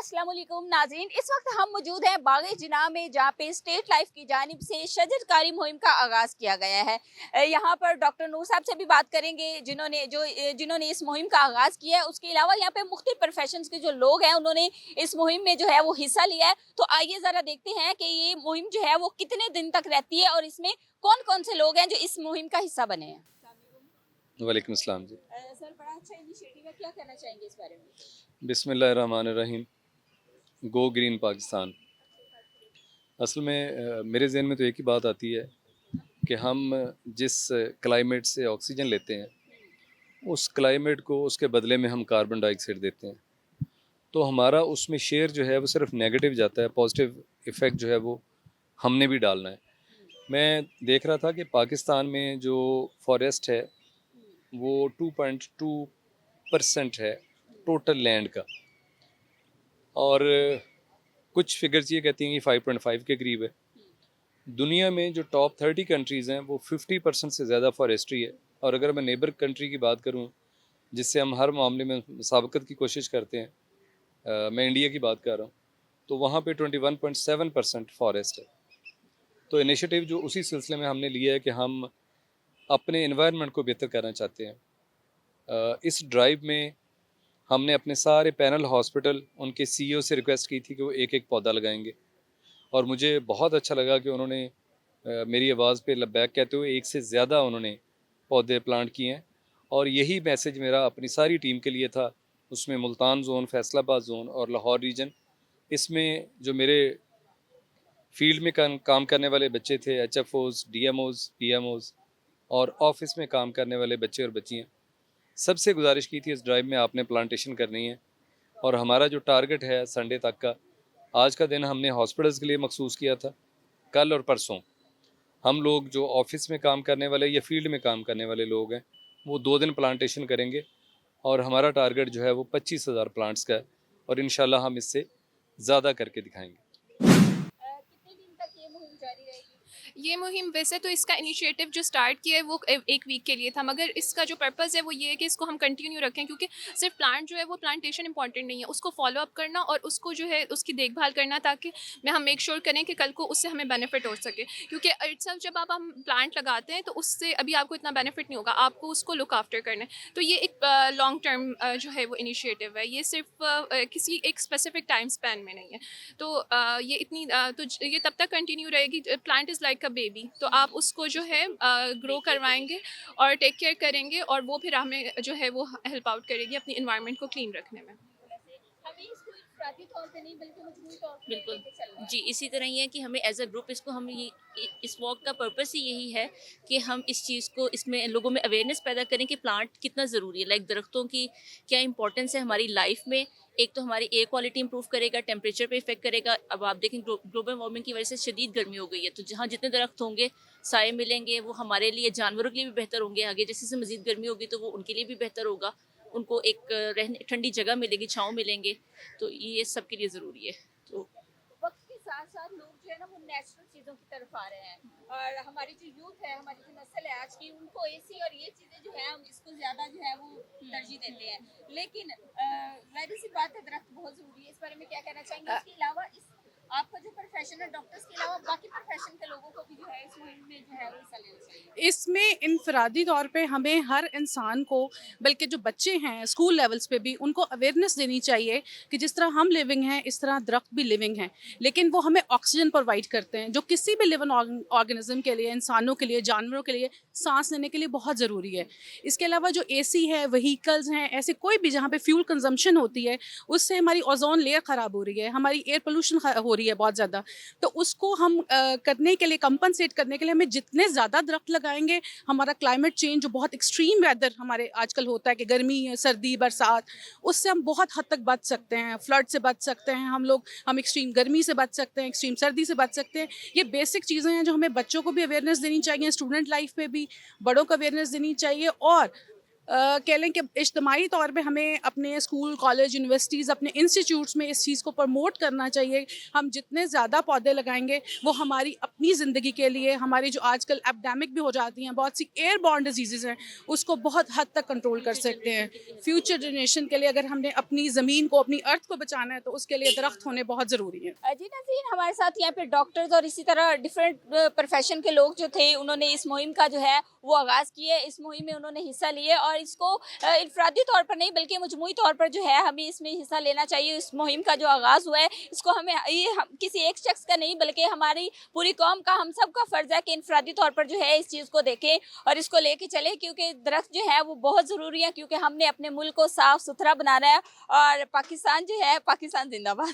अस्सलाम वालेकुम नाज़रीन। इस वक्त हम मौजूद हैं बाग़ जिना में, जहाँ पे स्टेट लाइफ की जानिब से शजरकारी मुहिम का आगाज़ किया गया है। यहाँ पर डॉक्टर नूर साहब से भी बात करेंगे, जिन्होंने इस मुहिम का आगाज़ किया है। उसके अलावा यहाँ पे मुख्तलिफ प्रोफेशंस के जो लोग हैं, उन्होंने इस मुहिम में जो है वो हिस्सा लिया है। तो आइए ज़रा देखते हैं कि ये मुहिम जो है वो कितने दिन तक रहती है और इसमें कौन कौन से लोग हैं जो इस मुहिम का हिस्सा बने हैं। वालेकुम अस्सलाम जी। सर, बड़ा अच्छा इनिशिएटिव है, क्या कहना चाहेंगे इस बारे में? बिस्मिल्लाहिर्रहमानिर्रहीम। Go green Pakistan. असल में मेरे ज़हन में तो एक ही बात आती है कि हम जिस क्लाइमेट से ऑक्सीजन लेते हैं, उस क्लाइमेट को उसके बदले में हम कार्बन डाइऑक्साइड देते हैं। तो हमारा उसमें शेयर जो है वो सिर्फ नेगेटिव जाता है, पॉजिटिव इफ़ेक्ट जो है वो हमने भी डालना है। मैं देख रहा था कि पाकिस्तान में जो फॉरेस्ट है वो 2.2% है टोटल लैंड का, और कुछ फिगर्स ये कहती हैं कि 5.5 के करीब है। दुनिया में जो टॉप 30 कंट्रीज़ हैं वो 50% से ज़्यादा फॉरेस्ट्री है। और अगर मैं नेबर कंट्री की बात करूं, जिससे हम हर मामले में मुसाबकत की कोशिश करते हैं, मैं इंडिया की बात कर रहा हूं, तो वहाँ पे 21.7% फॉरेस्ट है। तो इनिशिएटिव जो उसी सिलसिले में हमने लिया है कि हम अपने इन्वायरमेंट को बेहतर करना चाहते हैं। इस ड्राइव में हमने अपने सारे पैनल हॉस्पिटल, उनके सीईओ से रिक्वेस्ट की थी कि वो एक एक पौधा लगाएंगे, और मुझे बहुत अच्छा लगा कि उन्होंने मेरी आवाज़ पे लब्बैक कहते हुए एक से ज़्यादा उन्होंने पौधे प्लांट किए हैं। और यही मैसेज मेरा अपनी सारी टीम के लिए था। उसमें मुल्तान जोन, फैसलाबाद जोन और लाहौर रीजन, इसमें जो मेरे फील्ड में काम करने वाले बच्चे थे, HFOs, DMOs, PMOs, और ऑफिस में काम करने वाले बच्चे और बच्चियाँ, सबसे गुजारिश की थी इस ड्राइव में आपने प्लांटेशन करनी है। और हमारा जो टारगेट है संडे तक का, आज का दिन हमने हॉस्पिटल्स के लिए मखसूस किया था। कल और परसों हम लोग जो ऑफिस में काम करने वाले या फील्ड में काम करने वाले लोग हैं, वो 2 दिन प्लांटेशन करेंगे। और हमारा टारगेट जो है वो 25,000 प्लांट्स का है, और इंशाल्लाह हम इससे ज़्यादा करके दिखाएंगे। कितने दिन तक ये मुहिम जारी रहेगी? ये मुहिम वैसे तो इसका इनिशिएटिव जो स्टार्ट किया है वो एक वीक के लिए था, मगर इसका जो पर्पज़ है वो ये है कि इसको हम कंटिन्यू रखें, क्योंकि सिर्फ प्लांट जो है वो प्लांटेशन इंपॉर्टेंट नहीं है, उसको फॉलो अप करना और उसको जो है उसकी देखभाल करना, ताकि हम मेक श्योर करें कि कल को उससे हमें बेनिफिट हो सके। क्योंकि इट्सल्फ जब आप हम प्लांट लगाते हैं तो उससे अभी आपको इतना बेनिफिट नहीं होगा, आपको उसको लुक आफ्टर करना है। तो ये एक लॉन्ग टर्म जो है वो इनिशिएटिव है, ये सिर्फ किसी एक स्पेसिफिक टाइम स्पैन में नहीं है। तो ये इतनी ये तब तक कंटिन्यू रहेगी। Plant is like a baby, तो आप उसको जो है ग्रो करवाएंगे और टेक केयर करेंगे, और वो फिर हमें जो है वो हेल्प आउट करेगी अपनी इन्वायरमेंट को क्लीन रखने में। हमें इसको इफ़राती तौर पे नहीं बल्कि मजमूई तौर पे बिल्कुल। लेके चलना है। जी, इसी तरह ही है कि हमें एज़ अ ग्रुप इसको हम ये इस वॉक का पर्पस ही यही है कि हम इस चीज़ को, इसमें लोगों में अवेयरनेस पैदा करें कि प्लांट कितना ज़रूरी है, लाइक दरख्तों की क्या इंपॉर्टेंस है हमारी लाइफ में। एक तो हमारी एयर क्वालिटी इंप्रूव करेगा, टेम्परेचर पे इफेक्ट करेगा। अब आप देखें ग्लोबल वार्मिंग की वजह से शदीद गर्मी हो गई है, तो जहाँ जितने दरख्त होंगे, साए मिलेंगे, वो हमारे लिए, जानवरों के लिए भी बेहतर होंगे। आगे जैसे जैसे मज़ीद गर्मी होगी तो वो उनके लिए भी बेहतर होगा, उनको एक रहने ठंडी जगह मिलेगी, छाँव मिलेंगे। तो ये सब के लिए ज़रूरी है। तो वक्त के साथ साथ लोग जो है ना वो नेचुरल चीज़ों की तरफ आ रहे हैं, और हमारी जो यूथ है, हमारी जो नस्ल है आज की, उनको एसी और ये चीज़ें जो है हम इसको ज़्यादा जो है वो तरजीह देते हैं। लेकिन जाहिर सी बात है, दरख्त बहुत ज़रूरी है। इस बारे में क्या कहना चाहेंगे? इसके अलावा इस आपका जो प्रोफेशन है डॉक्टर्स के अलावा, बाकी प्रोफेशन के लोगों को भी जो है इस मुहिम में जो है वो हिस्सा लेना चाहिए। इसमें इनफरादी तौर पे हमें हर इंसान को, बल्कि जो बच्चे हैं स्कूल लेवल्स पे भी, उनको अवेयरनेस देनी चाहिए कि जिस तरह हम लिविंग हैं इस तरह दरख्त भी लिविंग हैं, लेकिन वो हमें ऑक्सीजन प्रोवाइड करते हैं, जो किसी भी लिविंग ऑर्गेनिज्म के लिए, इंसानों के लिए, जानवरों के लिए सांस लेने के लिए बहुत ज़रूरी है। इसके अलावा जो एसी है, व्हीकल्स हैं, ऐसे कोई भी जहाँ पे फ्यूल कंजम्पशन होती है, उससे हमारी ओजोन लेयर ख़राब हो रही है, हमारी एयर पोल्यूशन हो रही है बहुत ज़्यादा। तो उसको हम करने के लिए, कंपनसेट करने के लिए, हमें जितने ज़्यादा दरख्त लगाएंगे, हमारा क्लाइमेट चेंज जो बहुत एक्सट्रीम वेदर हमारे आजकल होता है कि गर्मी, सर्दी, बरसात, उससे हम बहुत हद तक बच सकते हैं। फ्लड से बच सकते हैं हम एक्सट्रीम गर्मी से बच सकते हैं, एक्सट्रीम सर्दी से बच सकते हैं। ये बेसिक चीज़ें हैं जो हमें बच्चों को भी अवेयरनेस देनी चाहिए, स्टूडेंट लाइफ पे भी बड़ों को अवेयरनेस देनी चाहिए। और कह लें कि इज्तमाही तौर पे हमें अपने स्कूल, कॉलेज, यूनिवर्सिटीज़, अपने इंस्टीट्यूट्स में इस चीज़ को प्रमोट करना चाहिए। हम जितने ज़्यादा पौधे लगाएंगे वो हमारी अपनी ज़िंदगी के लिए, हमारी जो आजकल एपिडेमिक भी हो जाती हैं, बहुत सी एयर बॉर्न डिजीज़ हैं, उसको बहुत हद तक कंट्रोल कर सकते हैं। फ्यूचर जनरेशन के लिए अगर हमने अपनी ज़मीन को, अपनी अर्थ को बचाना है तो उसके लिए दरख्त होने बहुत ज़रूरी है। जी नाज़रीन, हमारे साथ यहाँ पे डॉक्टर्स और इसी तरह डिफरेंट प्रोफेशन के लोग जो थे, उन्होंने इस मुहिम का जो है वो आगाज़ किया है। इस मुहिम में उन्होंने हिस्सा लिए और इसको इनफरादी तौर पर नहीं बल्कि मजमूई तौर पर जो है हमें इसमें हिस्सा लेना चाहिए। इस मुहिम का जो आगाज़ हुआ है इसको हमें किसी एक शख्स का नहीं बल्कि हमारी पूरी कौम का, हम सब का फ़र्ज़ है कि इनफरादी तौर पर जो है इस चीज़ को देखें और इसको लेके चलें, क्योंकि दरख्त जो है वो बहुत ज़रूरी है, क्योंकि हमने अपने मुल्क को साफ़ सुथरा बनाना है। और पाकिस्तान जो है, पाकिस्तान जिंदाबाद।